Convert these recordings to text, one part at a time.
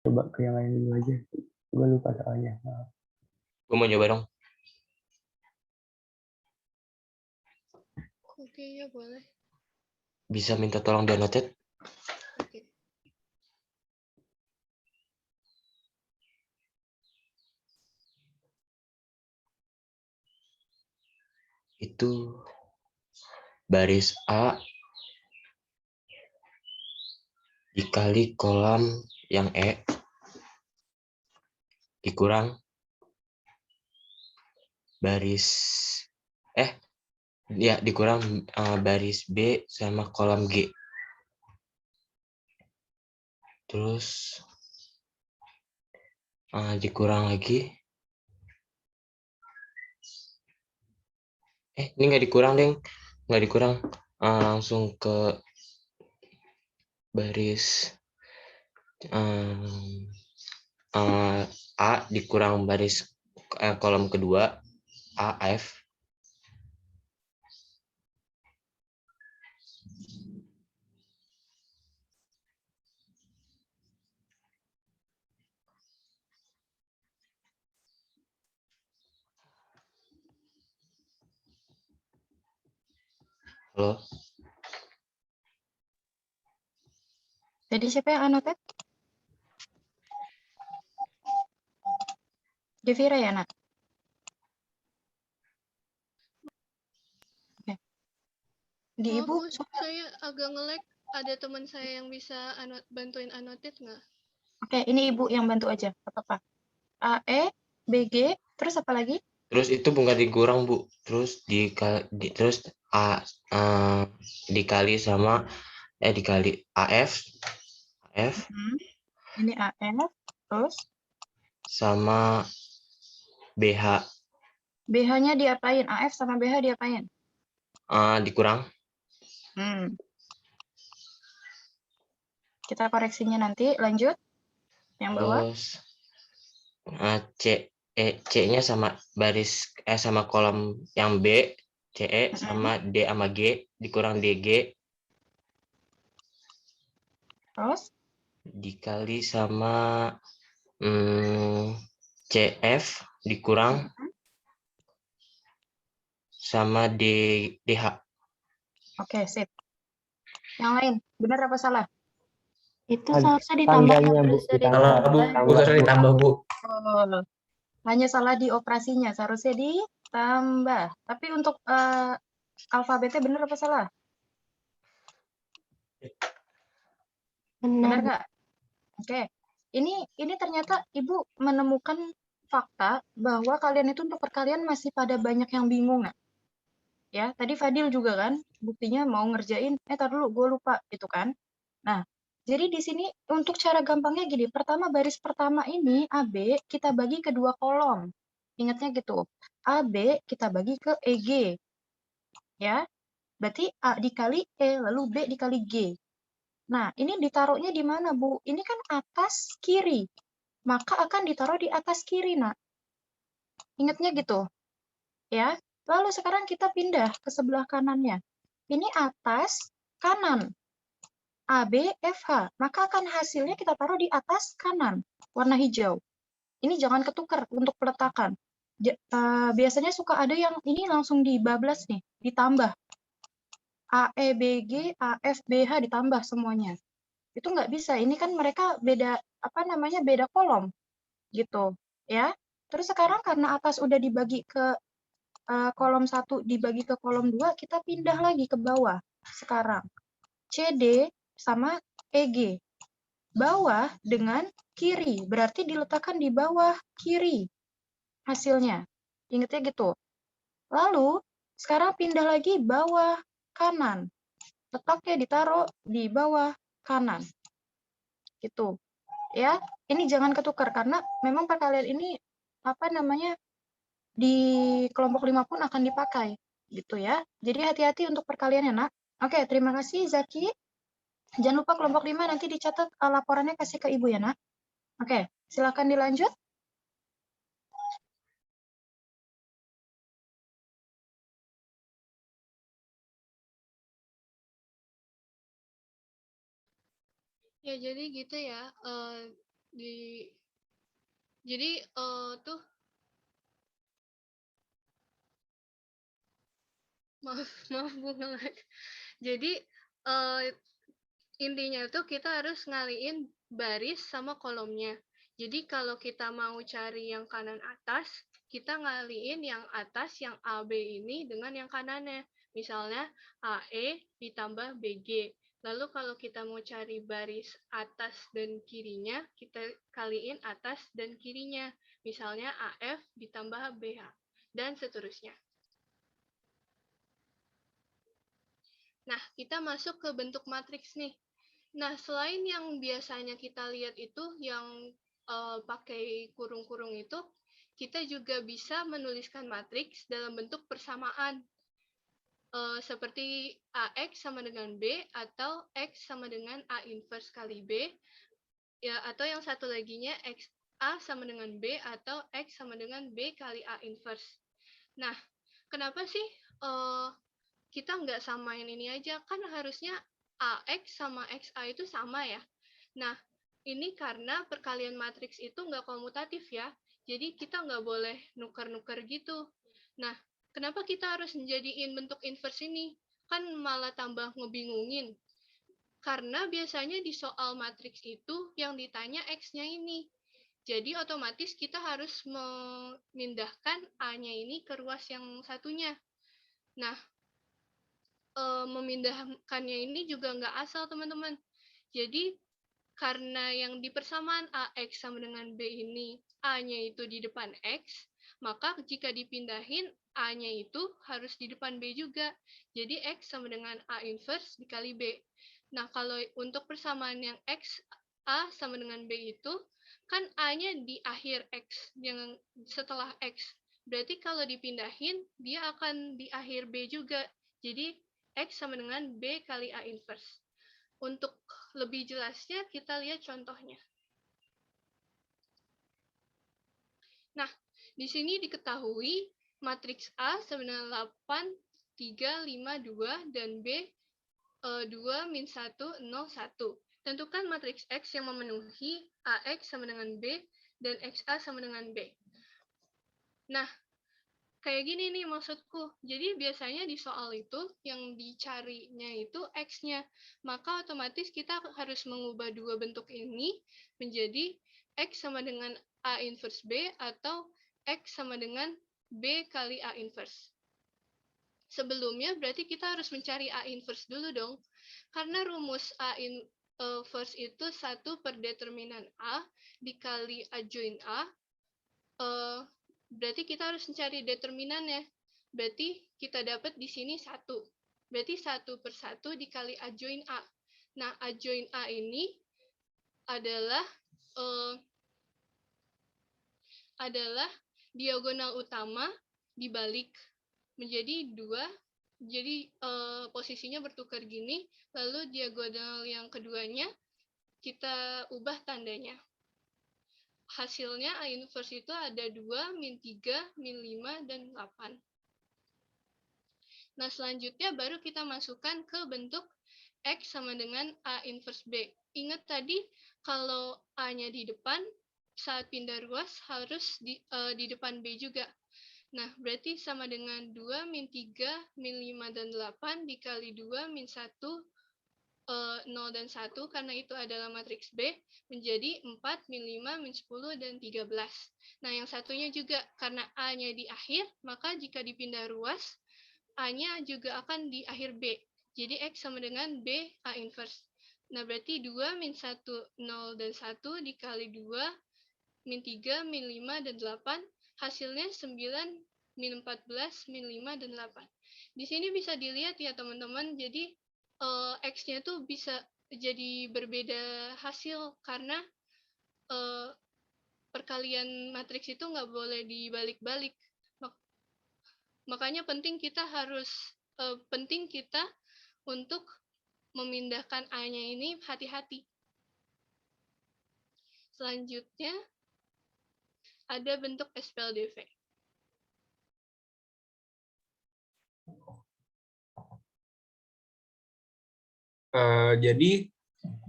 Coba ke yang lain dulu aja. Gue lupa soalnya. Maaf. Gue mau coba dong. Oke, ya boleh. Bisa minta tolong di annotate? Oke. Itu baris A dikali kolam yang E dikurang baris dikurang baris B sama kolam G. Terus dikurang lagi. Ini nggak dikurang, Deng. Nggak dikurang. Langsung ke baris A dikurang baris kolom kedua AF. Halo. Jadi siapa yang annotate? Devira ya, Nak? Oke. Di Maaf, Ibu, Bu, saya agak nge-lag. Ada teman saya yang bisa bantuin annotate nggak? oke, ini Ibu yang bantu aja. Apa-apa. AE, BG, terus apa lagi? Terus itu bukan dikurang, Bu. Terus terus dikali sama dikali AF Ini AF, terus sama BH BH-nya diapain? AF sama BH diapain? dikurang. Kita koreksinya nanti. Lanjut. Yang bawah. Terus C-nya sama baris sama kolom yang B, CE sama D sama G dikurang DG Terus dikali sama CF dikurang sama DH. oke, sip. Yang lain, benar apa salah? Itu seharusnya ditambah. Tandanya, Bu. Salah, Bu. Harusnya ditambah, Bu. Oh, hanya salah di operasinya, seharusnya ditambah. Tapi untuk alfabetnya benar apa salah? Benar Benar. nggak? Oke. Ini ternyata Ibu menemukan fakta bahwa kalian itu untuk perkalian masih pada banyak yang bingung nggak? Ya, tadi Fadil juga kan, buktinya mau ngerjain, tar dulu, gue lupa, gitu kan. Nah, jadi di sini untuk cara gampangnya gini, pertama baris pertama ini, AB, kita bagi ke dua kolom. Ingatnya gitu, AB kita bagi ke EG. Ya, berarti A dikali E, lalu B dikali G. Nah, ini ditaruhnya di mana, Bu? Ini kan atas kiri. Maka akan ditaruh di atas kiri, nak. Ingatnya gitu. Ya. Lalu sekarang kita pindah ke sebelah kanannya. Ini atas kanan. AB, FH. Maka akan hasilnya kita taruh di atas kanan. Warna hijau. Ini jangan ketukar untuk peletakan. Biasanya suka ada yang ini langsung dibablas nih. Ditambah. AEBG, AFBH ditambah semuanya. Itu nggak bisa. Ini kan mereka beda, beda kolom. Gitu. Ya. Terus sekarang karena atas udah dibagi ke kolom 1 dibagi ke kolom 2, kita pindah lagi ke bawah sekarang. CD sama EG. Bawah dengan kiri, berarti diletakkan di bawah kiri hasilnya. Ingatnya gitu. Lalu, sekarang pindah lagi bawah kanan. Letaknya ditaruh di bawah kanan. Gitu. Ya, ini jangan ketukar karena memang perkalian ini di kelompok 5 pun akan dipakai gitu ya. Jadi hati-hati untuk perkaliannya, Nak. Oke, terima kasih Zaki. Jangan lupa kelompok 5 nanti dicatat laporannya kasih ke Ibu ya, Nak. Oke, silakan dilanjut. Ya, jadi gitu ya. Jadi tuh maaf Bu nge-lag. Jadi intinya tuh kita harus ngaliin baris sama kolomnya. Jadi kalau kita mau cari yang kanan atas, kita ngaliin yang atas, yang AB ini dengan yang kanannya. Misalnya AE ditambah BG. Lalu kalau kita mau cari baris atas dan kirinya, kita kaliin atas dan kirinya. Misalnya AF ditambah BH, dan seterusnya. Nah, kita masuk ke bentuk matriks nih. Nah, selain yang biasanya kita lihat itu yang pakai kurung-kurung itu, kita juga bisa menuliskan matriks dalam bentuk persamaan. Seperti AX sama dengan B, atau X sama dengan A inverse kali B, ya, atau yang satu laginya X A sama dengan B, atau X sama dengan B kali A inverse. Nah, kenapa sih kita nggak samain ini aja? Kan harusnya AX sama XA itu sama ya. Nah, ini karena perkalian matriks itu nggak komutatif ya. Jadi kita nggak boleh nuker-nuker gitu. Nah, kenapa kita harus menjadiin bentuk inverse ini? Kan malah tambah ngebingungin. Karena biasanya di soal matriks itu yang ditanya X-nya ini. Jadi otomatis kita harus memindahkan A-nya ini ke ruas yang satunya. Nah, memindahkannya ini juga nggak asal, teman-teman. Jadi, karena yang di persamaan AX sama dengan B ini, A-nya itu di depan X, maka jika dipindahin, A-nya itu harus di depan B juga. Jadi, X sama dengan A inverse dikali B. Nah, kalau untuk persamaan yang X, A sama dengan B itu, kan A-nya di akhir X, yang setelah X. Berarti kalau dipindahin, dia akan di akhir B juga. Jadi, X sama dengan B kali A inverse. Untuk lebih jelasnya, kita lihat contohnya. Nah, di sini diketahui matriks A sama dengan 8, 3, 5, 2, dan B 2, min 1, 0, 1. Tentukan matriks X yang memenuhi AX sama dengan B dan XA sama dengan B. Nah, kayak gini nih maksudku. Jadi biasanya di soal itu yang dicarinya itu X-nya. Maka otomatis kita harus mengubah dua bentuk ini menjadi X sama dengan A inverse B atau X sama dengan B kali A inverse. Sebelumnya berarti kita harus mencari A inverse dulu dong. Karena rumus A inverse itu 1 per determinan A dikali adjoint A. Berarti kita harus mencari determinannya. Berarti kita dapat di sini 1. Berarti 1 per 1 dikali adjoint A. Nah, adjoint A ini adalah diagonal utama dibalik menjadi 2. Jadi posisinya bertukar gini. Lalu diagonal yang keduanya kita ubah tandanya. Hasilnya A inverse itu ada 2, min 3, min 5, dan 8. Nah, selanjutnya baru kita masukkan ke bentuk X sama dengan A inverse B. Ingat tadi, kalau A-nya di depan, saat pindah ruas harus di depan B juga. Nah, berarti sama dengan 2, min 3, min 5, dan 8 dikali 2, min 1, 0 dan 1, karena itu adalah matriks B, menjadi 4, min 5, min 10, dan 13. Nah, yang satunya juga, karena A-nya di akhir, maka jika dipindah ruas, A-nya juga akan di akhir B. Jadi X sama dengan B A inverse. Nah, berarti 2, min 1, 0, dan 1 dikali 2, min 3, min 5, dan 8, hasilnya 9, min 14, min 5, dan 8. Di sini bisa dilihat ya, teman-teman, jadi X-nya tuh bisa jadi berbeda hasil karena perkalian matriks itu nggak boleh dibalik-balik. Makanya penting kita untuk memindahkan A-nya ini hati-hati. Selanjutnya ada bentuk SPLDV. Jadi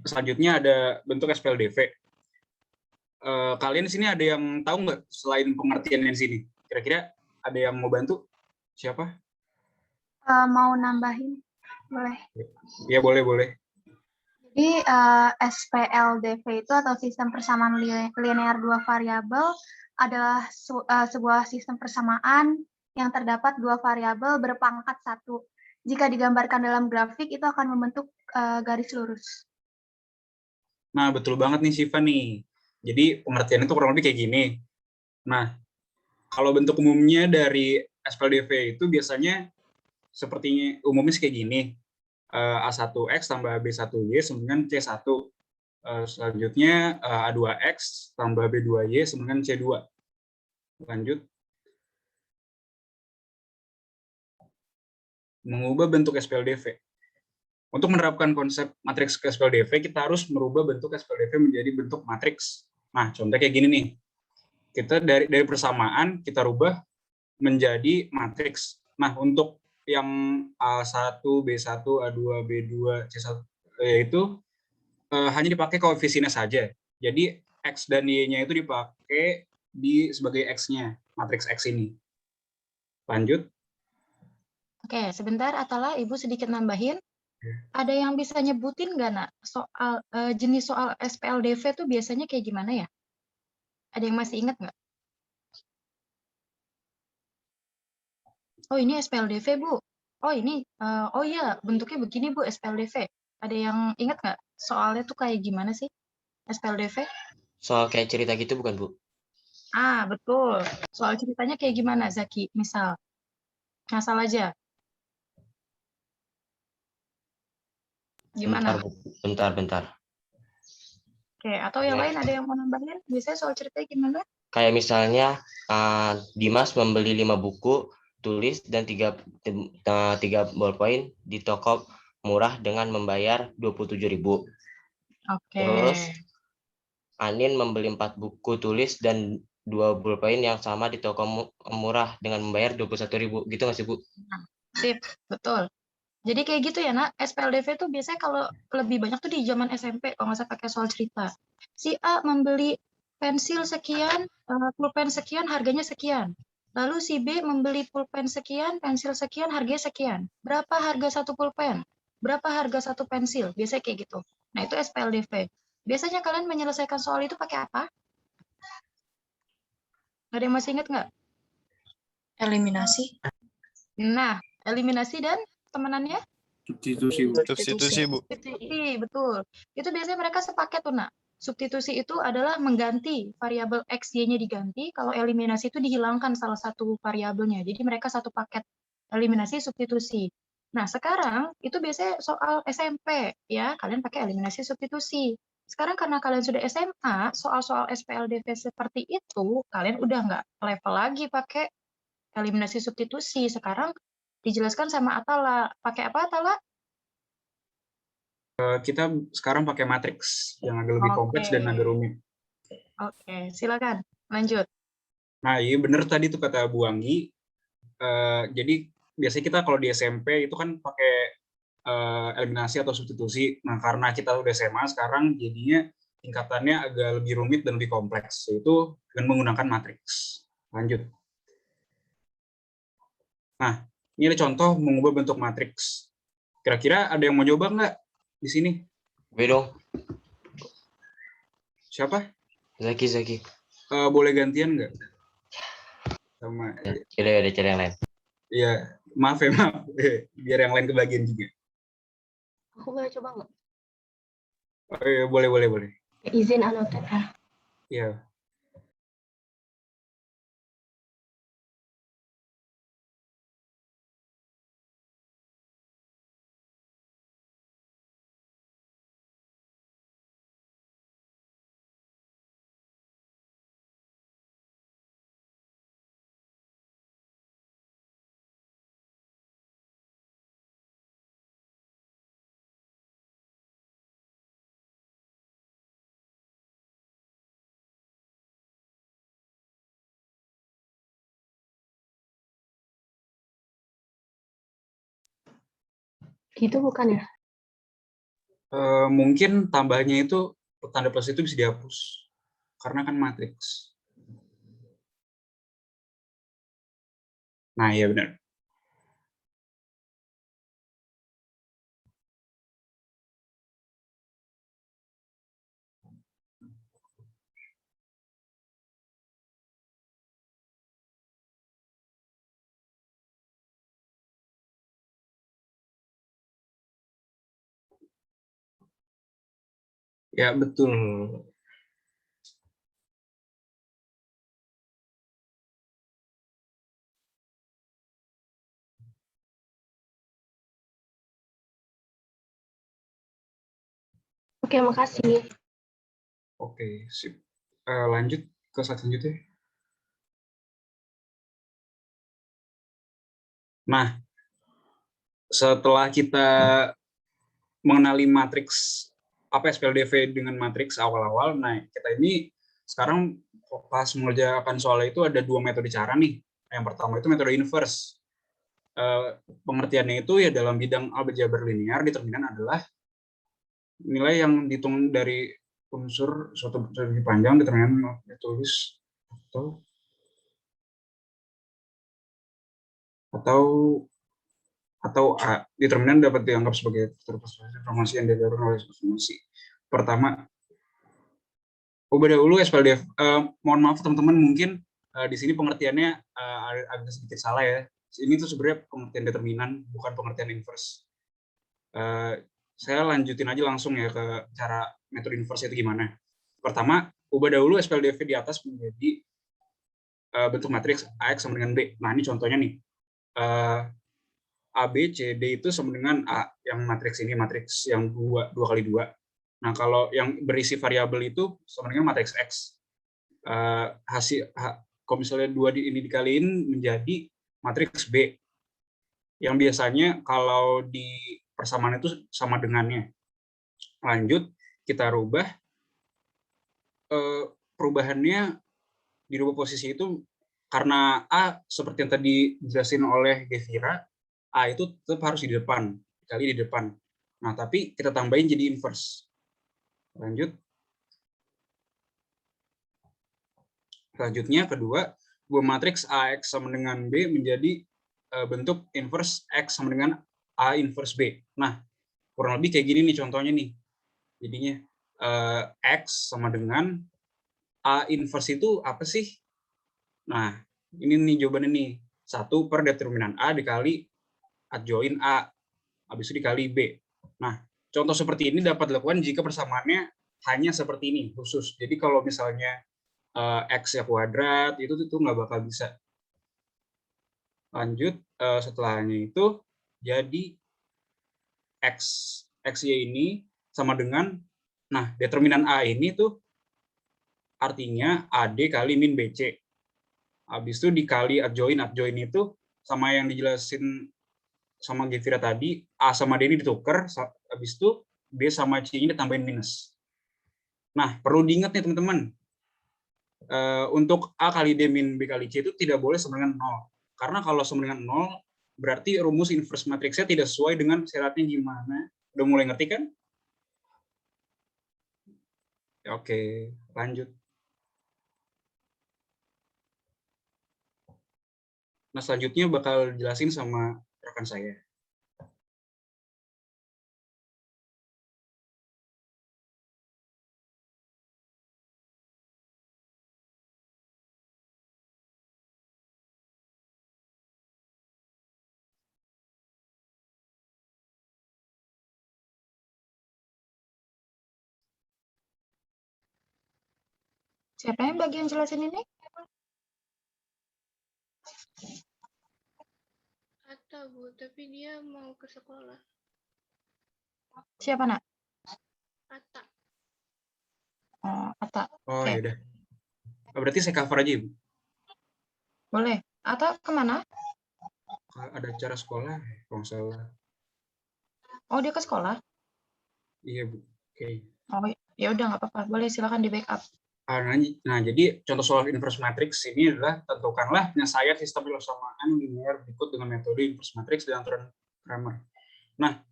selanjutnya ada bentuk SPLDV. Kalian di sini ada yang tahu nggak selain pengertian di sini? Kira-kira ada yang mau bantu? Siapa? Mau nambahin, boleh. Ya boleh. Jadi SPLDV itu atau sistem persamaan linear dua variabel adalah sebuah sistem persamaan yang terdapat dua variabel berpangkat 1. Jika digambarkan dalam grafik itu akan membentuk garis lurus. Nah, betul banget nih Siva nih. Jadi pengertian itu kurang lebih kayak gini. Nah, kalau bentuk umumnya dari SPLDV itu biasanya sepertinya umumnya kayak gini. A1X tambah B1Y sama dengan C1. Selanjutnya A2X tambah B2Y sama dengan C2. Lanjut. Mengubah bentuk SPLDV. Untuk menerapkan konsep matriks ke SPLDV, kita harus merubah bentuk SPLDV menjadi bentuk matriks. Nah, contoh kayak gini nih. Kita dari persamaan, kita rubah menjadi matriks. Nah, untuk yang A1, B1, A2, B2, C1, yaitu hanya dipakai koefisiennya saja. Jadi, X dan Y-nya itu dipakai sebagai X-nya, matriks X ini. Lanjut. Oke, sebentar Atala, Ibu sedikit nambahin. Ada yang bisa nyebutin nggak, Nak, soal jenis soal SPLDV tuh biasanya kayak gimana ya? Ada yang masih ingat nggak? Oh, ini SPLDV, Bu. Oh, ini, oh iya, bentuknya begini, Bu, SPLDV. Ada yang ingat nggak soalnya tuh kayak gimana sih SPLDV? Soal kayak cerita gitu bukan, Bu? Ah, betul. Soal ceritanya kayak gimana, Zaki? Misal, ngasal aja. Gimana? Bentar. Oke, atau yang lain ada yang mau nambahin? Biasanya soal ceritanya gimana? Kayak misalnya Dimas membeli 5 buku tulis dan 3 ballpoint di toko murah dengan membayar 27.000. Oke. Terus Anin membeli 4 buku tulis dan 2 ballpoint yang sama di toko murah dengan membayar 21.000. Gitu nggak sih, Bu? Sip, betul. Jadi kayak gitu ya, Nak. SPLDV tuh biasanya kalau lebih banyak tuh di zaman SMP, kalau nggak usah pakai soal cerita. Si A membeli pensil sekian, pulpen sekian, harganya sekian. Lalu si B membeli pulpen sekian, pensil sekian, harganya sekian. Berapa harga satu pulpen? Berapa harga satu pensil? Biasanya kayak gitu. Nah, itu SPLDV. Biasanya kalian menyelesaikan soal itu pakai apa? Ada yang masih ingat nggak? Eliminasi. Nah, eliminasi dan temanannya? Substitusi, Bu. Substitusi, betul. Itu biasanya mereka sepaket tuh, Nak. Substitusi itu adalah mengganti variabel X, Y-nya diganti, kalau eliminasi itu dihilangkan salah satu variabelnya. Jadi mereka satu paket eliminasi, substitusi. Nah, sekarang itu biasanya soal SMP, ya. Kalian pakai eliminasi, substitusi. Sekarang karena kalian sudah SMA, soal-soal SPLDV seperti itu, kalian udah nggak level lagi pakai eliminasi, substitusi. Sekarang dijelaskan sama Atala. Pakai apa, Atala? Kita sekarang pakai matriks yang agak lebih kompleks dan agak rumit. Oke, silakan lanjut. Nah, iya bener tadi tuh kata Bu Anggi. Jadi biasanya kita kalau di SMP itu kan pakai eliminasi atau substitusi. Nah, karena kita udah SMA sekarang jadinya tingkatannya agak lebih rumit dan lebih kompleks, yaitu dengan menggunakan matriks. Lanjut. Nah, ini ada contoh mengubah bentuk matriks. Kira-kira ada yang mau coba nggak di sini? Gue dong. Siapa? Zaki. Boleh gantian nggak? Sama. Udah cari yang lain. Iya, maaf. Biar yang lain kebagian juga. Aku boleh coba nggak? Oh, iya, boleh. Izin anotet ya. Iya. Gitu bukan ya? Mungkin tambahnya itu tanda plus itu bisa dihapus. karena kan matriks. Nah, iya benar. Ya, betul. Oke, makasih. Oke, sip. Lanjut ke slide selanjutnya. Nah, setelah kita mengenali matriks apa SPLDV dengan matriks awal-awal, nah kita ini sekarang pas mengerjakan soal itu ada dua metode cara nih. Yang pertama itu metode inverse. Pengertiannya itu ya dalam bidang aljabar linear, determinan adalah nilai yang dihitung dari unsur suatu segi panjang, determinan ditulis atau A, determinan dapat dianggap sebagai informasi yang didapatkan oleh informasi. Pertama, ubah dahulu SPLDV. Mohon maaf teman-teman, mungkin di sini pengertiannya agak sedikit salah ya. Ini tuh sebenarnya pengertian determinan, bukan pengertian inverse. Saya lanjutin aja langsung ya ke cara metode inverse itu gimana. Pertama, ubah dahulu SPLDV di atas menjadi bentuk matriks AX sama dengan B. Nah, ini contohnya nih. A, B, C, D itu sama dengan A, yang matriks ini, matriks yang 2 kali 2. Nah, kalau yang berisi variabel itu sama dengan matriks X. Kalau misalnya 2 ini dikaliin menjadi matriks B, yang biasanya kalau di persamaan itu sama dengannya. Lanjut, kita rubah. Perubahannya dirubah posisi itu karena A, seperti yang tadi dijelasin oleh Devira, A itu tetap harus di depan, dikali di depan. Nah, tapi kita tambahin jadi inverse. Lanjut. Selanjutnya, kedua, buah matriks AX sama dengan B menjadi bentuk inverse X sama dengan A inverse B. Nah, kurang lebih kayak gini nih contohnya nih. Jadinya X sama dengan A inverse itu apa sih? Nah, ini nih jawabannya nih. 1 per determinan A dikali adjoin A, habis itu dikali B. Nah, contoh seperti ini dapat dilakukan jika persamaannya hanya seperti ini, khusus. Jadi kalau misalnya X-nya kuadrat, itu nggak bakal bisa. Lanjut, setelahnya itu jadi X-nya ini sama dengan, nah, determinan A ini tuh artinya AD kali min BC. Habis itu dikali adjoin itu sama yang dijelasin sama Gevira tadi, A sama D ini ditukar, habis itu B sama C-nya ditambahin minus. Nah, perlu diingat nih teman-teman, untuk A kali D min B kali C itu tidak boleh sama dengan 0. Karena kalau sama dengan 0, berarti rumus inverse matriksnya tidak sesuai dengan syaratnya gimana. Udah mulai ngerti kan? Oke, lanjut. Nah, selanjutnya bakal jelasin sama rekan saya. Siapa yang bagian jelasin ini? Atta, Bu, tapi dia mau ke sekolah. Siapa, Nak? Atta. Oh, Ata. Oh, Oke. ya udah. Berarti saya cover aja, Ibu. Boleh. Ata kemana? Ada acara sekolah, kalau nggak salah. Oh, dia ke sekolah? Iya, Bu. Oke. Oh, ya udah nggak apa-apa. Boleh, silakan di backup. Nah, jadi contoh soal inverse matrix ini adalah tentukanlah penyelesaian sistem persamaan linear berikut dengan metode inverse matrix dan aturan Cramer. Nah,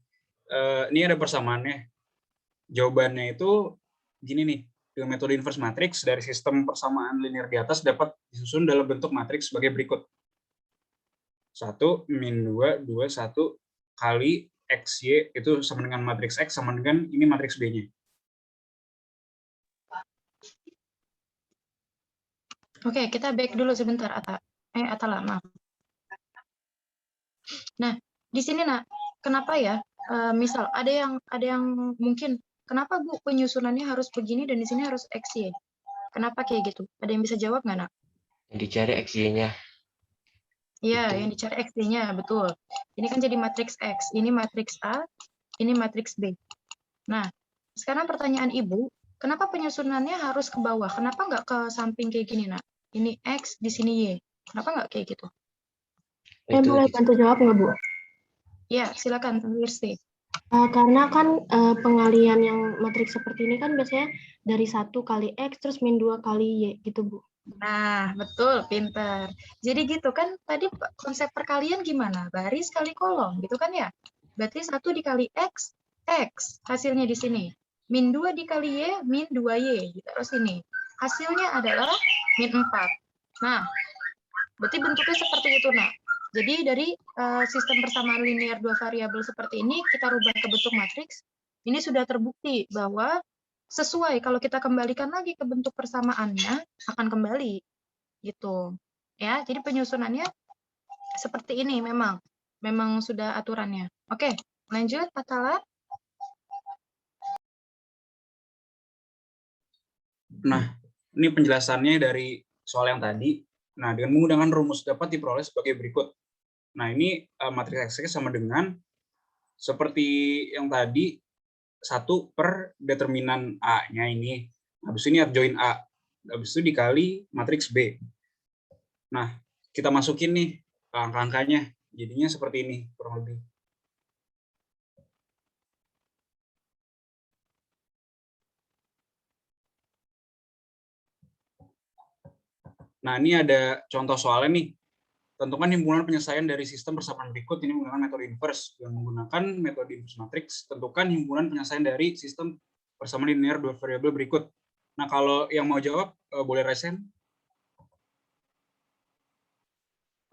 ini ada persamaannya. Jawabannya itu gini nih, dengan metode inverse matrix dari sistem persamaan linear di atas dapat disusun dalam bentuk matriks sebagai berikut. 1 min 2, 2, 1 kali XY itu sama dengan matriks X sama dengan ini matriks B-nya. Oke, kita back dulu sebentar, Atala, maaf. Nah, di sini nak, kenapa ya? Misal ada yang mungkin, kenapa Bu penyusunannya harus begini dan di sini harus XY? Kenapa kayak gitu? Ada yang bisa jawab nggak, nak? Yang dicari XY-nya. Iya, Itu. yang dicari XY-nya, betul. Ini kan jadi matriks X, ini matriks A, ini matriks B. Nah, sekarang pertanyaan Ibu, kenapa penyusunannya harus ke bawah? Kenapa nggak ke samping kayak gini, nak? Ini X, di sini Y. Kenapa nggak kayak gitu? Saya Itu boleh bantu jawab nggak, Bu? Ya, silakan, Wirsti. Karena kan pengalian yang matriks seperti ini kan biasanya dari 1 kali X terus min 2 kali Y gitu, Bu. Nah, betul, pinter. Jadi gitu kan, tadi konsep perkalian gimana? Baris kali kolom, gitu kan ya? Berarti 1 dikali X, X. Hasilnya di sini. Min 2 dikali Y, min 2Y. Ditaruh sini. Hasilnya adalah min 4. Nah, berarti bentuknya seperti itu, nak. Jadi dari sistem persamaan linear dua variabel seperti ini, kita rubah ke bentuk matriks. Ini sudah terbukti bahwa sesuai kalau kita kembalikan lagi ke bentuk persamaannya akan kembali gitu ya. Jadi penyusunannya seperti ini, memang sudah aturannya. Oke, lanjut Atala. Nah, ini penjelasannya dari soal yang tadi. Nah, dengan menggunakan rumus dapat diperoleh sebagai berikut. Nah, ini matriks X sama dengan seperti yang tadi 1 per determinan A-nya ini. Habis ini adjoin A. Habis itu dikali matriks B. Nah, kita masukin nih angka-angkanya. Jadinya seperti ini kurang lebih. Nah, ini ada contoh soalnya nih. Tentukan himpunan penyelesaian dari sistem persamaan berikut ini menggunakan metode inverse. Yang menggunakan metode inverse matrix, tentukan himpunan penyelesaian dari sistem persamaan linear dua variabel berikut. Nah, kalau yang mau jawab, boleh raise hand.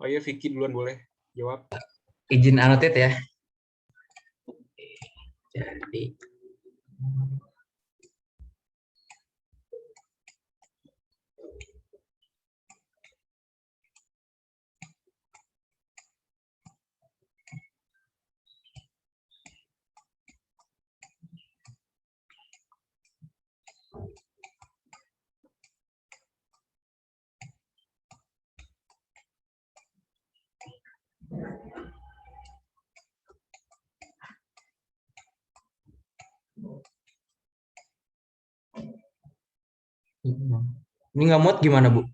Oh iya, Vicky duluan boleh jawab. Izin annotate ya. Jadi ini nggak muat gimana, Bu?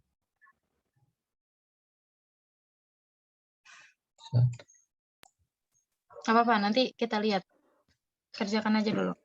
Apa-apa, nanti kita lihat. Kerjakan aja dulu.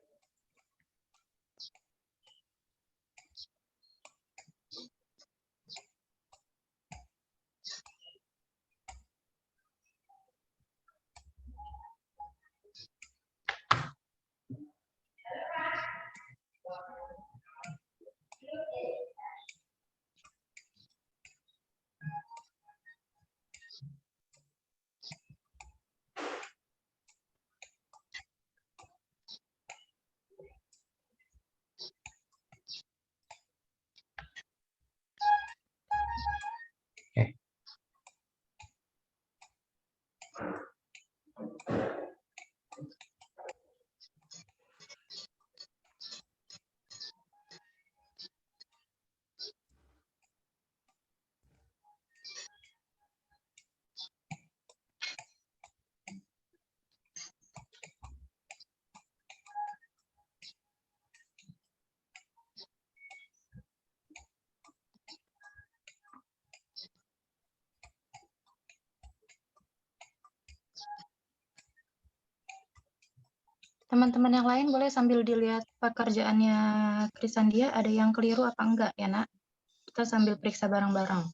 Teman-teman yang lain boleh sambil dilihat pekerjaannya Krisandia, ada yang keliru apa enggak ya, nak? Kita sambil periksa bareng-bareng.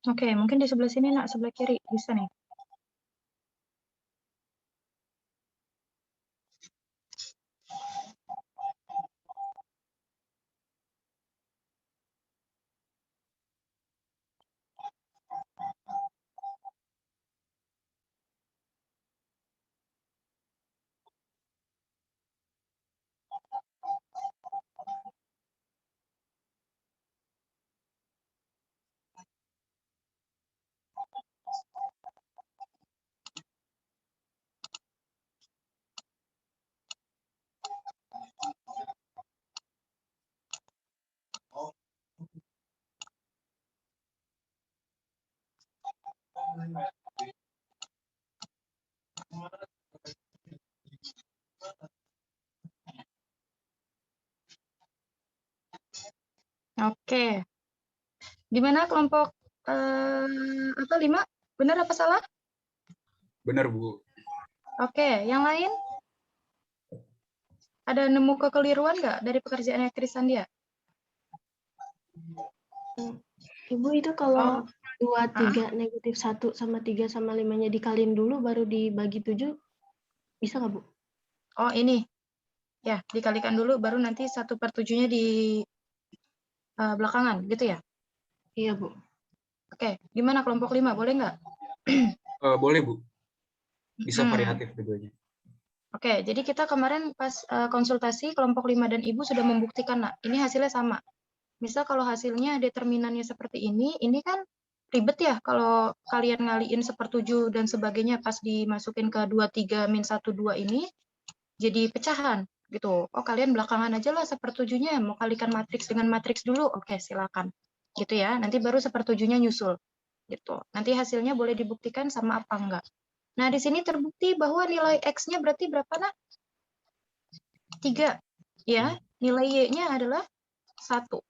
Oke, mungkin di sebelah sini, nak, sebelah kiri. Bisa nih. Oke. Gimana kelompok apa 5? Benar apa salah? Benar, Bu. Oke, yang lain? Ada nemu kekeliruan nggak dari pekerjaannya Krisandia? Ibu itu kalau 2, 3, negatif 1 sama 3 sama 5-nya dikaliin dulu baru dibagi 7, bisa nggak, Bu? Oh, ini. Ya, dikalikan dulu baru nanti 1/7-nya di belakangan, gitu ya? Iya, Bu. Oke, gimana kelompok 5? Boleh nggak? Boleh, Bu. Bisa variatif keduanya. Oke, jadi kita kemarin pas konsultasi kelompok 5 dan Ibu sudah membuktikan, nak, ini hasilnya sama. Misal kalau hasilnya determinannya seperti ini kan ribet ya kalau kalian ngaliin 1/7 dan sebagainya pas dimasukin ke 2, 3, min 1, 2 ini jadi pecahan gitu. Oh, kalian belakangan aja lah 1/7-nya, mau kalikan matriks dengan matriks dulu, oke silakan. Gitu ya, nanti baru 1/7-nya nyusul. Gitu. Nanti hasilnya boleh dibuktikan sama apa enggak. Nah, di sini terbukti bahwa nilai X-nya berarti berapa, nak? 3. Ya, nilai Y-nya adalah 1.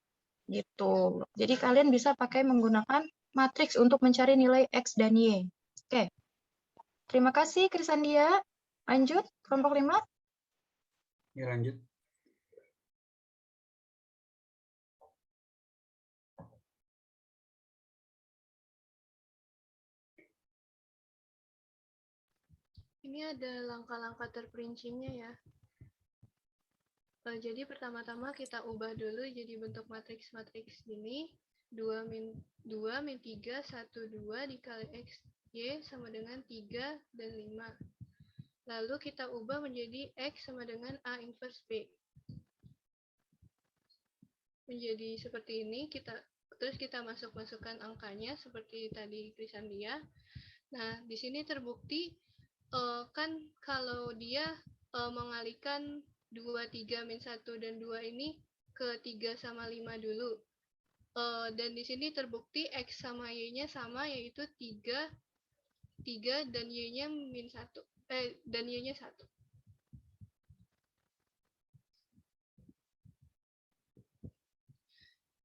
Gitu. Jadi kalian bisa pakai menggunakan matriks untuk mencari nilai X dan Y. Oke. Terima kasih, Krisandia. Lanjut, kelompok 5. Ya, lanjut. Ini ada langkah-langkah terperincinya ya. Jadi pertama-tama kita ubah dulu jadi bentuk matriks-matriks ini. 2 min 3, 1, 2 dikali X, Y sama dengan 3 dan 5. Lalu kita ubah menjadi X sama dengan A inverse B. Menjadi seperti ini, terus kita masukkan angkanya seperti tadi Krisandia. Nah, di sini terbukti kan kalau dia mengalihkan 2, 3, min 1, dan 2 ini ke 3 sama 5 dulu. Dan di sini terbukti X sama Y-nya sama, yaitu 3 dan Y-nya min 1. Dan Y-nya 1.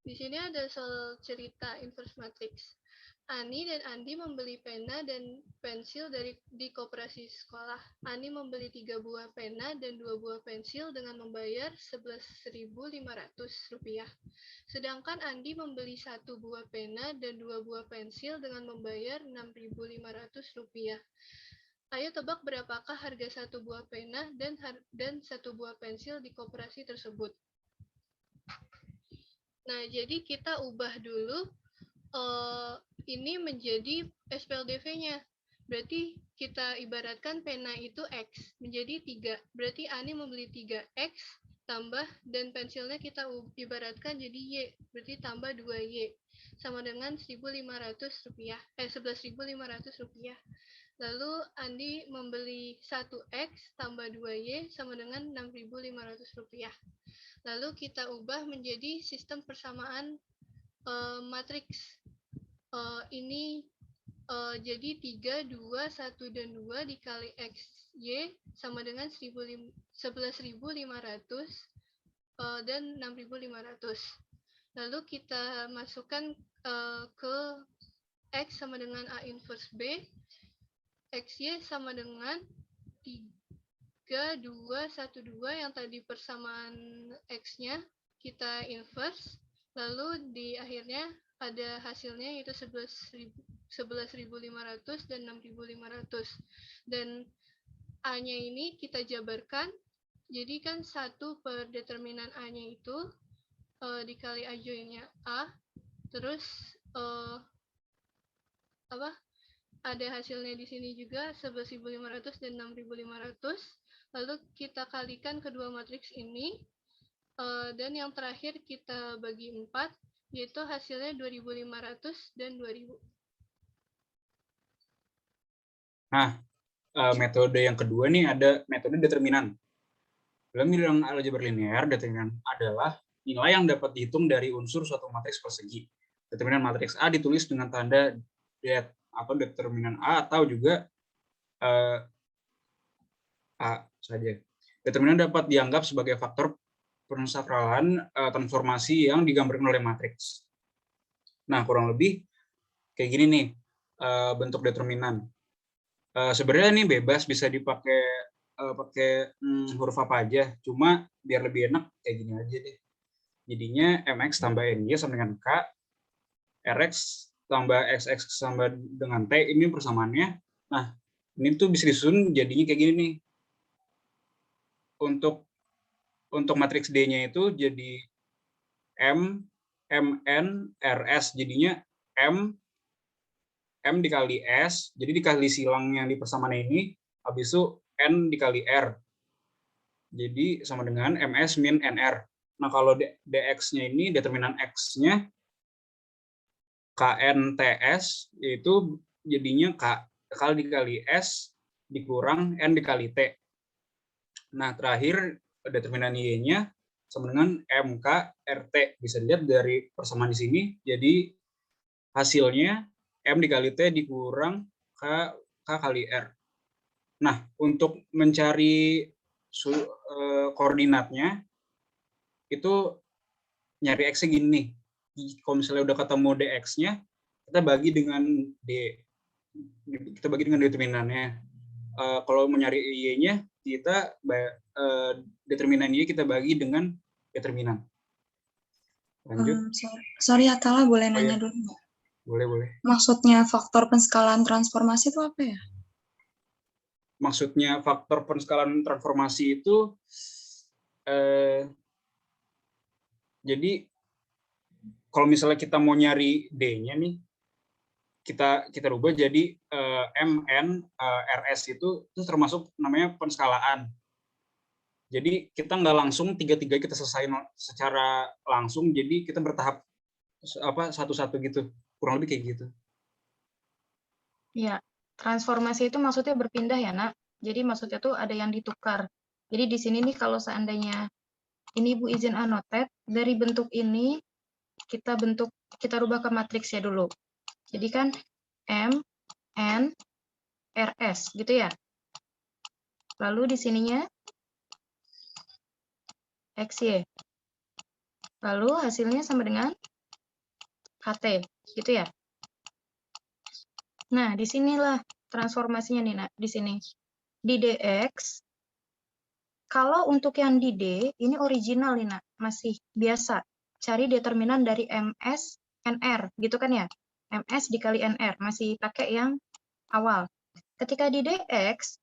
Di sini ada soal cerita inverse matrix. Ani dan Andi membeli pena dan pensil di koperasi sekolah. Ani membeli 3 buah pena dan 2 buah pensil dengan membayar Rp11.500. Sedangkan Andi membeli 1 buah pena dan 2 buah pensil dengan membayar Rp6.500. Ayo tebak berapakah harga 1 buah pena dan 1 buah pensil di koperasi tersebut. Nah, jadi kita ubah dulu ini menjadi SPLDV-nya. Berarti kita ibaratkan pena itu X menjadi 3. Berarti Ani membeli 3X tambah, dan pensilnya kita ibaratkan jadi Y, berarti tambah 2Y, sama dengan Rp11.500. Lalu Andi membeli 1X tambah 2Y sama dengan Rp6.500. Lalu kita ubah menjadi sistem persamaan matriks. Ini jadi 3, 2, 1, dan 2 dikali XY sama dengan 11.500 dan 6.500. Lalu kita masukkan ke X sama dengan A inverse B, XY sama dengan 3, 2, 1, 2 yang tadi persamaan X-nya kita inverse, lalu di akhirnya ada hasilnya yaitu 11.500 dan 6.500. Dan A-nya ini kita jabarkan, jadi kan 1 per determinan A-nya itu dikali A join-nya A, terus ada hasilnya di sini juga 11.500 dan 6.500. Lalu kita kalikan kedua matriks ini, dan yang terakhir kita bagi 4, yaitu hasilnya 2.500 dan 2.000. Nah, metode yang kedua nih ada metode determinan. Dalam bidang aljabar linear, determinan adalah nilai yang dapat dihitung dari unsur suatu matriks persegi. Determinan matriks A ditulis dengan tanda det atau determinan A atau juga A saja. Determinan dapat dianggap sebagai faktor pensakralan transformasi yang digambarkan oleh matriks. Nah, kurang lebih kayak gini nih bentuk determinan. Sebenarnya ini bebas, bisa dipakai pakai huruf apa aja, cuma biar lebih enak kayak gini aja deh. Jadinya mx tambah ny sama dengan k, rx tambah xx sama dengan t, ini persamaannya. Nah, ini tuh bisa disusun jadinya kayak gini nih. Untuk matriks D-nya itu jadi M, MN, RS, jadinya M dikali S, jadi dikali silang yang di persamaan ini, habis itu N dikali R. Jadi sama dengan MS min NR. Nah, kalau DX-nya ini, determinan X-nya, KNTS, itu jadinya K dikali S dikurang N dikali T. Nah, terakhir determinan Y-nya sama dengan MK RT. Bisa dilihat dari persamaan di sini, jadi hasilnya M dikali T dikurang K kali R. Nah, untuk mencari koordinatnya, itu nyari X-nya gini nih. Kalau misalnya udah ketemu DX-nya, kita bagi dengan D. Kita bagi dengan determinannya. Kalau mau nyari Y-nya, kita determinan Y kita bagi dengan determinan. Lanjut. Sorry Atala, boleh nanya dulu nggak? Boleh. Maksudnya faktor penskalaan transformasi itu apa ya? Maksudnya faktor penskalaan transformasi itu jadi kalau misalnya kita mau nyari D-nya nih, kita rubah jadi MN RS itu termasuk namanya penskalaan. Jadi kita nggak langsung tiga-tiga kita selesai secara langsung, jadi kita bertahap satu-satu gitu, kurang lebih kayak gitu. Iya, transformasi itu maksudnya berpindah ya, Nak. Jadi maksudnya tuh ada yang ditukar. Jadi di sini nih kalau seandainya ini Ibu izin annotate, dari bentuk ini kita rubah ke matriks ya dulu. Jadi kan M, N, RS gitu ya. Lalu di sininya XY. Lalu hasilnya sama dengan KT gitu ya. Nah, disinilah transformasinya nih, Nak, di sini. Di DX, kalau untuk yang di D, ini original nih, Nak, masih biasa. Cari determinan dari MS, NR, gitu kan ya? MS dikali NR, masih pakai yang awal. Ketika di DX,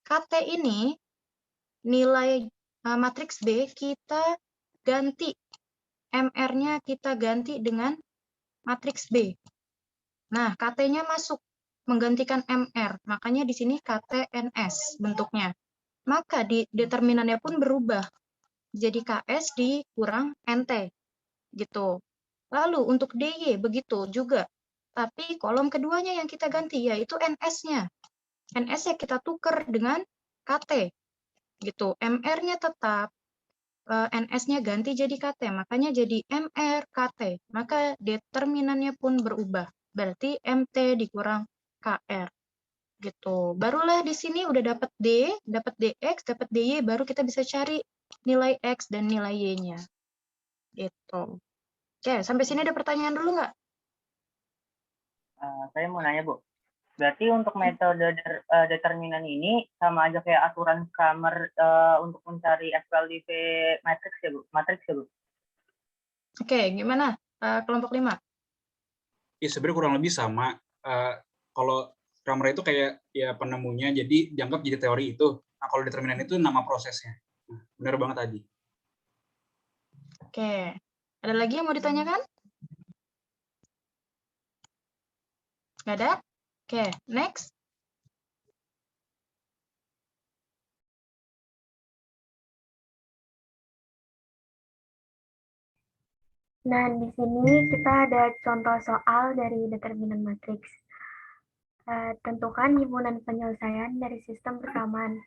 KT ini, nilai matriks B, kita ganti. MR-nya kita ganti dengan matriks B. Nah, KT-nya masuk menggantikan MR, makanya di sini KTNS bentuknya. Maka di determinannya pun berubah. jadi KS dikurang NT gitu. Lalu untuk DY begitu juga. Tapi kolom keduanya yang kita ganti yaitu NS-nya. NS-nya kita tukar dengan KT gitu. MR-nya tetap, NS-nya ganti jadi KT, makanya jadi MR KT. Maka determinannya pun berubah. Berarti MT dikurang KR gitu. Barulah di sini udah dapat D, dapat DX, dapat DY, baru kita bisa cari nilai X dan nilai Y-nya. Gitu. Oke, sampai sini ada pertanyaan dulu nggak? Saya mau nanya, Bu. Berarti untuk metode determinan ini sama aja kayak aturan Cramer untuk mencari SQLDV matrix ya, Bu? Matrix ya, Bu? Oke, gimana? Kelompok 5? Ya sebenarnya kurang lebih sama. Kalau Cramer itu kayak ya penemunya, jadi dianggap jadi teori itu. Nah, kalau determinan itu nama prosesnya. Nah, benar banget tadi. Oke. Ada lagi yang mau ditanyakan? Nggak ada? Oke, next. Nah, di sini kita ada contoh soal dari determinan matriks. Tentukan himpunan penyelesaian dari sistem persamaan.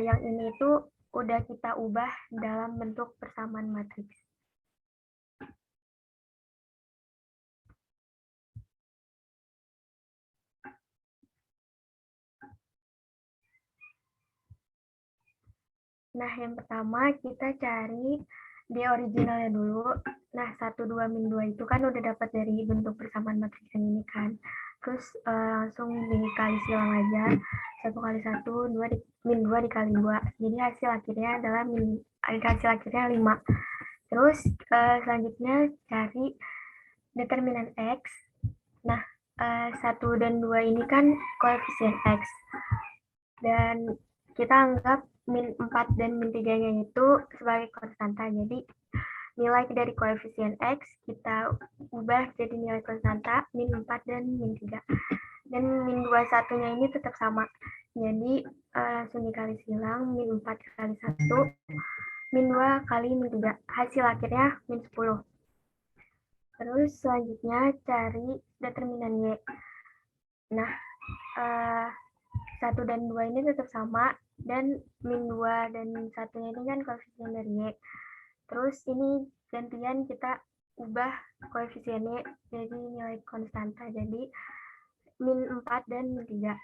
Yang ini itu udah kita ubah dalam bentuk persamaan matriks. Nah, yang pertama kita cari D originalnya dulu. Nah, 1, 2, min 2 itu kan udah dapat dari bentuk persamaan matriks yang ini kan. Terus langsung dikali silang aja. 1 kali 1, 2 min 2 dikali 2. Jadi hasil akhirnya adalah hasil akhirnya 5. Terus selanjutnya cari determinan X. Nah, 1 dan 2 ini kan koefisien X. Dan kita anggap min 4 dan min 3-nya itu sebagai konstanta. Jadi nilai dari koefisien X kita ubah jadi nilai konstanta min 4 dan min 3. Dan min 21-nya ini tetap sama. Jadi langsung dikali silang min 4 kali 1, min 2 kali min 3. Hasil akhirnya min 10. Terus selanjutnya cari determinan Y. Nah, 1 dan 2 ini tetap sama, dan min 2 dan min 1-nya ini kan koefisien dari Y. Terus ini gantian kita ubah koefisiennya jadi nilai konstanta, jadi min 4 dan min 3.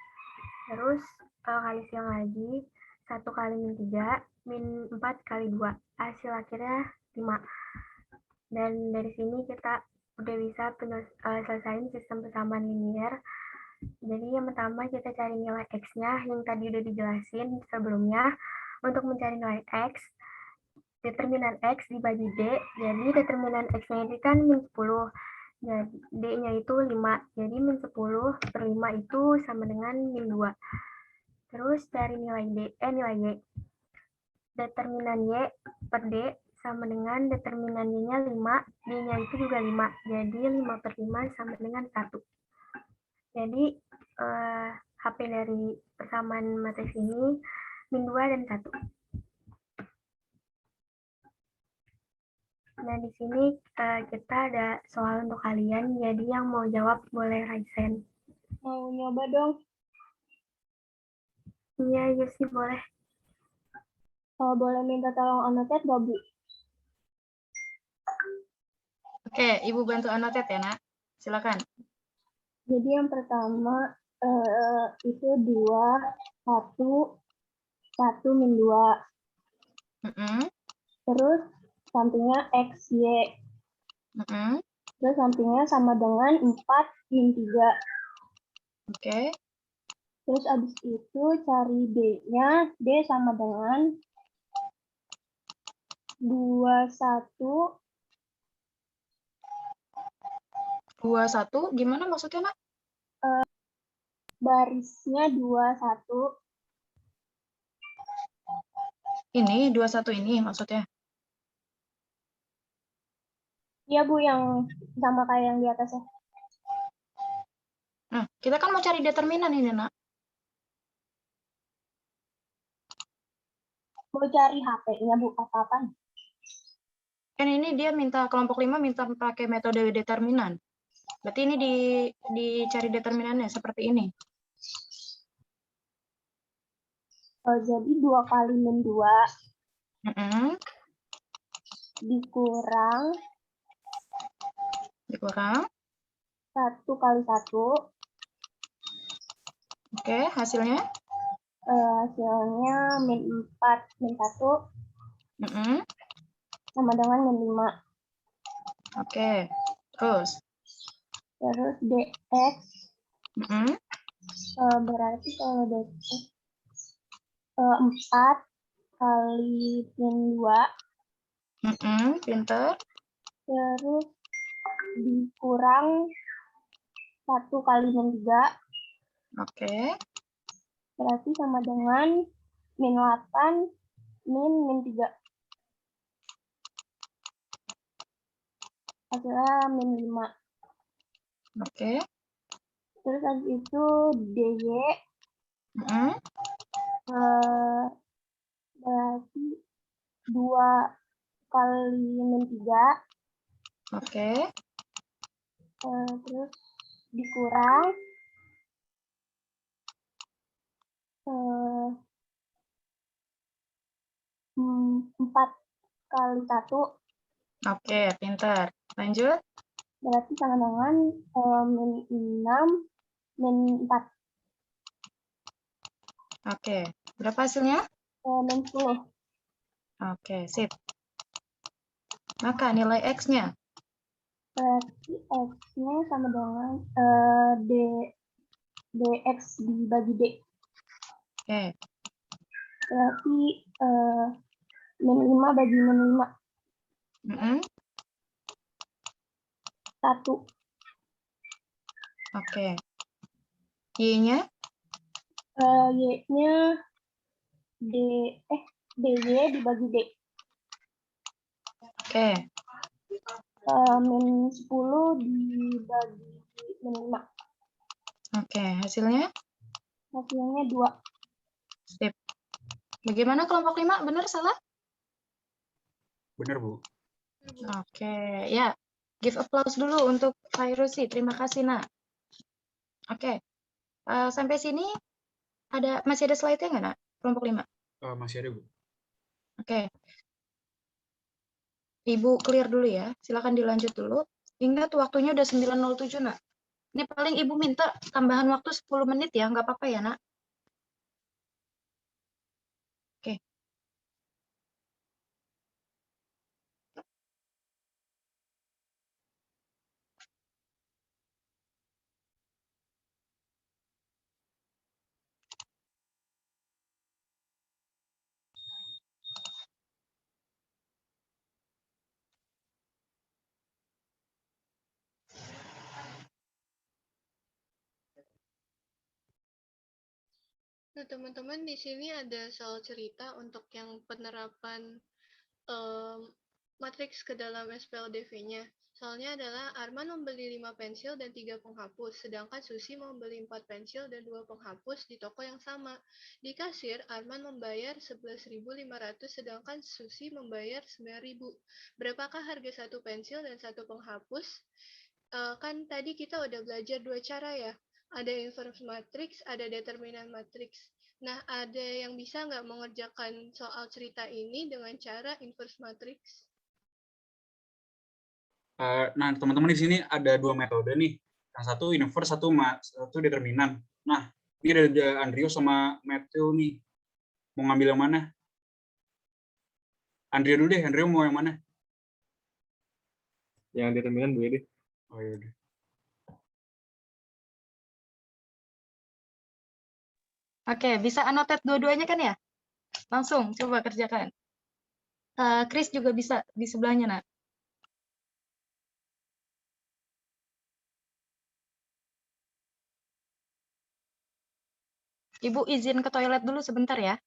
Terus kali silang lagi, 1 kali min 3, min 4 kali 2. Hasil akhirnya 5. Dan dari sini kita udah bisa selesaiin sistem persamaan linear. Jadi yang pertama kita cari nilai X-nya yang tadi udah dijelasin sebelumnya. Untuk mencari nilai X, determinan X dibagi D, jadi determinan X-nya itu kan min 10. Jadi D-nya itu 5, jadi min 10 per 5 itu sama dengan min 2. Terus cari nilai nilai Y. Determinan Y per D sama dengan determinan Y-nya 5, D-nya itu juga 5, jadi 5 per 5 sama dengan 1. Jadi HP dari persamaan matriks ini min 2 dan 1. Nah, di sini kita ada soal untuk kalian, jadi yang mau jawab boleh raise hand. Mau nyoba dong? Iya, Yusi boleh. Boleh minta tolong annotate nggak, Bu? Oke, Ibu bantu annotate ya, Nak. Silakan. Jadi yang pertama itu 2, 1, 1 min 2. Terus sampingnya X, Y. Terus sampingnya sama dengan 4 min 3. Oke. Terus abis itu cari D-nya. D sama dengan 21. 21, gimana maksudnya, Nak? Barisnya 21. Ini 21 ini maksudnya? Iya, Bu, yang sama kayak yang di atasnya. Nah, kita kan mau cari determinan ini, Nak. mau cari HP-nya Bu, apa-apa? Kan ini dia minta kelompok 5 minta pakai metode determinan. Berarti ini dicari determinannya seperti ini. Jadi 2 kali min 2 dikurang 1 kali 1. Oke, hasilnya? Hasilnya min 4 min 1 sama dengan min 5. Oke, terus? Terus dx berarti kalau dx 4 kali min 2. Pinter. Terus dikurang 1 kali min 3. Oke. Berarti sama dengan min 8 min 3. Hasilnya min 5. Oke. Terus habis itu dy berarti 2 kali min 3. Oke. Terus dikurang 4 kali 1. Oke, pintar. Lanjut. Berarti sama dengan min 6 min 4. Oke. Berapa hasilnya? Min 10. Oke, sip. Maka nilai X-nya? Berarti X-nya sama dengan dx dibagi D. Oke. Berarti min 5 bagi min 5. 1. Oke. Y-nya? Y-nya dy dibagi D. Oke. Min 10 dibagi min 5. Oke, hasilnya? Hasilnya 2. Sip. Bagaimana kelompok 5? Benar, salah? Benar, Bu. Oke, ya. Give applause dulu untuk Fairusi. Terima kasih, Nak. Oke. Sampai sini masih ada slide-nya nggak, Nak? Kelompok 5? Masih ada, Bu. Oke. Ibu clear dulu ya. Silakan dilanjut dulu. Ingat waktunya udah 9.07, Nak. Ini paling Ibu minta tambahan waktu 10 menit ya, nggak apa-apa ya, Nak? Oke. Nah, teman-teman di sini ada soal cerita untuk yang penerapan matriks ke dalam SPLDV-nya. Soalnya adalah Arman membeli 5 pensil dan 3 penghapus, sedangkan Susi membeli 4 pensil dan 2 penghapus di toko yang sama. Di kasir, Arman membayar 11.500, sedangkan Susi membayar 9.000. Berapakah harga satu pensil dan satu penghapus? Kan tadi kita udah belajar 2 cara ya. Ada inverse matrix, ada determinan matrix. Nah, ada yang bisa nggak mengerjakan soal cerita ini dengan cara inverse matrix? Nah, teman-teman di sini ada 2 metode nih. Yang satu inverse, satu determinan. Nah, ini ada Andrio sama Matthew nih. Mau ngambil yang mana? Andrio dulu deh. Andrio mau yang mana? Yang determinan Bu deh. Oh, iya udah. Oke, bisa annotate dua-duanya kan ya? Langsung, coba kerjakan. Chris juga bisa di sebelahnya, Nak. Ibu izin ke toilet dulu sebentar ya.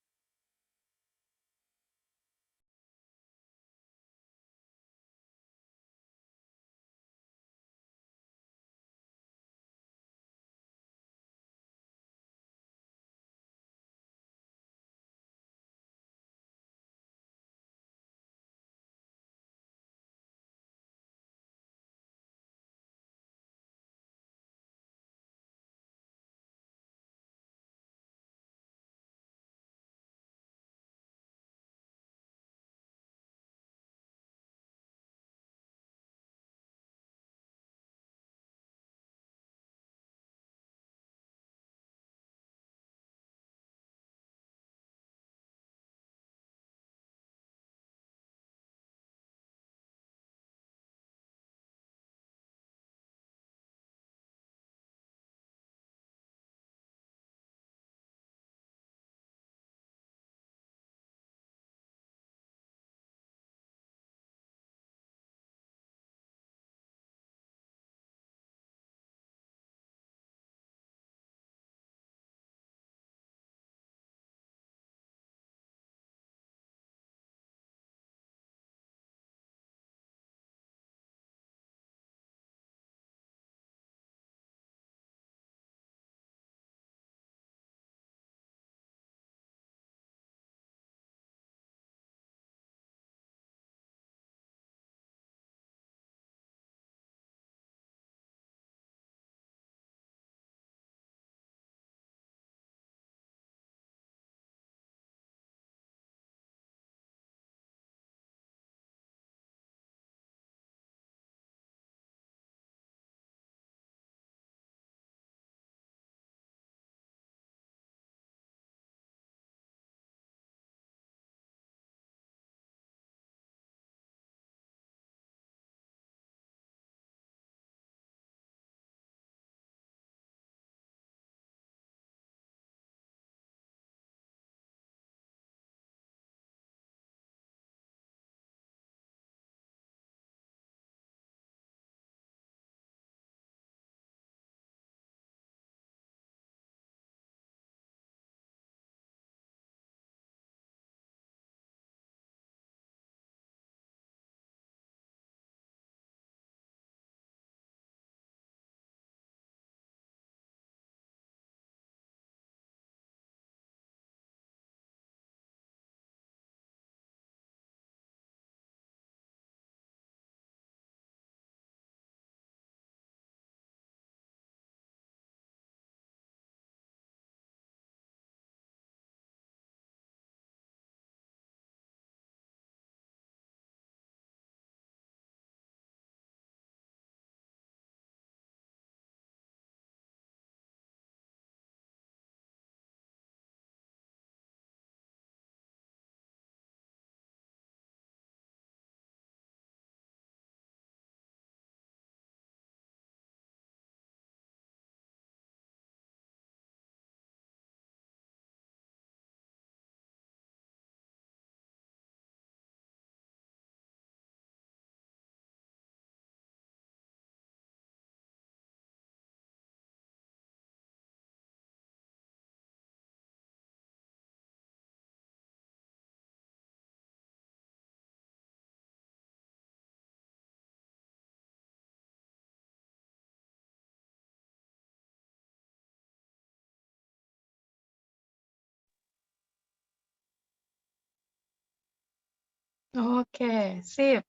Oke, sip.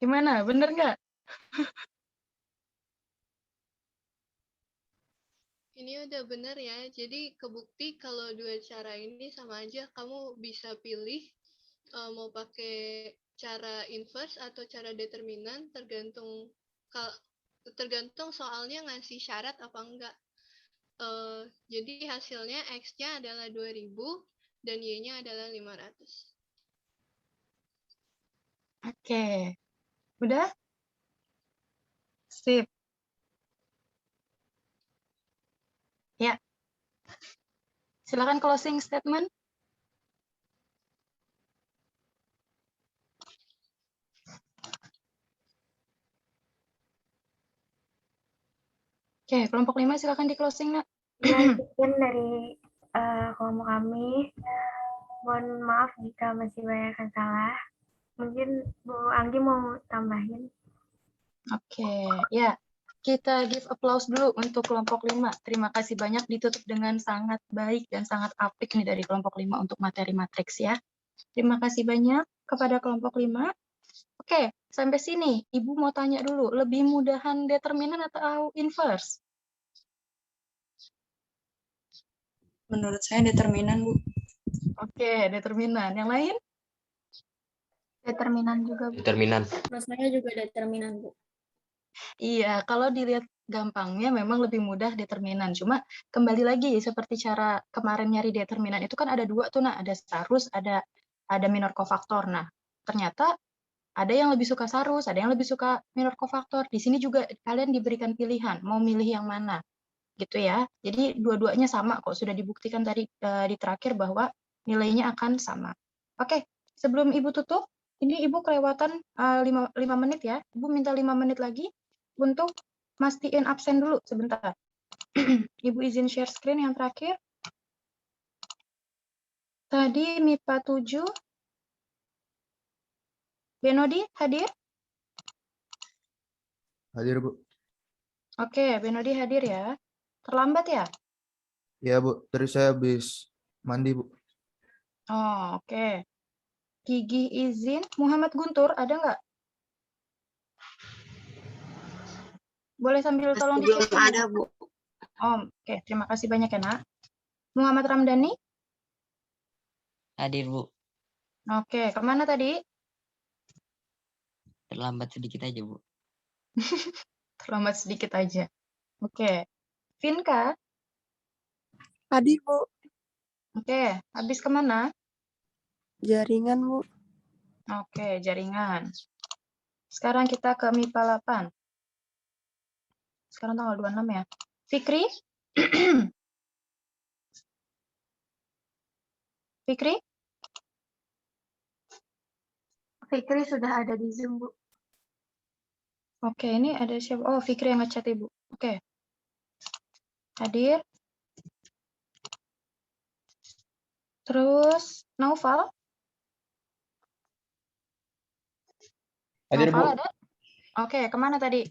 Gimana? Bener nggak? Ini udah bener ya. Jadi kebukti kalau dua cara ini sama aja. Kamu bisa pilih mau pakai cara inverse atau cara determinan tergantung soalnya ngasih syarat apa enggak. Jadi hasilnya X-nya adalah 2000 dan Y-nya adalah 500. Oke. Udah? Sip. Ya. Silakan closing statement. Oke, kelompok 5 silakan di closing, Nak. Ya, sekian dari kelompok kami. Mohon maaf jika masih banyak yang salah. Mungkin Bu Anggi mau tambahin. Oke, ya. Kita give applause dulu untuk kelompok 5. Terima kasih banyak, ditutup dengan sangat baik dan sangat apik nih dari kelompok 5 untuk materi matriks ya. Terima kasih banyak kepada kelompok 5. Oke, sampai sini Ibu mau tanya dulu, lebih mudahan determinan atau inverse? Menurut saya determinan, Bu. Oke, determinan. Yang lain? Determinan juga, Bu. Determinan. Menurut saya juga determinan, Bu. Iya, kalau dilihat gampangnya memang lebih mudah determinan. Cuma kembali lagi seperti cara kemarin nyari determinan itu kan ada dua tuh, nah ada sarus, ada minor kofaktor. Nah, ternyata ada yang lebih suka sarus, ada yang lebih suka minor kofaktor. Di sini juga kalian diberikan pilihan mau milih yang mana, gitu ya. Jadi dua-duanya sama kok, sudah dibuktikan tadi di terakhir bahwa nilainya akan sama. Oke, sebelum Ibu tutup, ini Ibu kelewatan 5 menit ya. Ibu minta 5 menit lagi untuk mastiin absen dulu sebentar. Ibu izin share screen yang terakhir. Tadi MIPA 7. Benodi hadir? Hadir, Bu. Oke, Benodi hadir ya. Terlambat ya? Ya, Bu. Tadi saya habis mandi, Bu. Oh, oke. Gigi izin. Muhammad Guntur, ada nggak? Boleh sambil tolong Belum dicek. ada, Bu. Oh, oke. Terima kasih banyak ya, Nak. Muhammad Ramdhani? Hadir, Bu. Oke, kemana tadi? Terlambat sedikit aja, Bu. Terlambat sedikit aja. Oke. Vinka? Hadir, Bu. Oke, habis kemana? Jaringan, Bu. Oke, jaringan. Sekarang kita ke MIPA 8. Sekarang tanggal 26 ya. Fikri? Fikri? Fikri sudah ada di Zoom, Bu. Oke, ini ada siapa? Oh, Fikri yang ngechat Ibu. Oke. Hadir. Terus, Naufal? Hadir, Naufal Bu. ada? Oke, kemana tadi?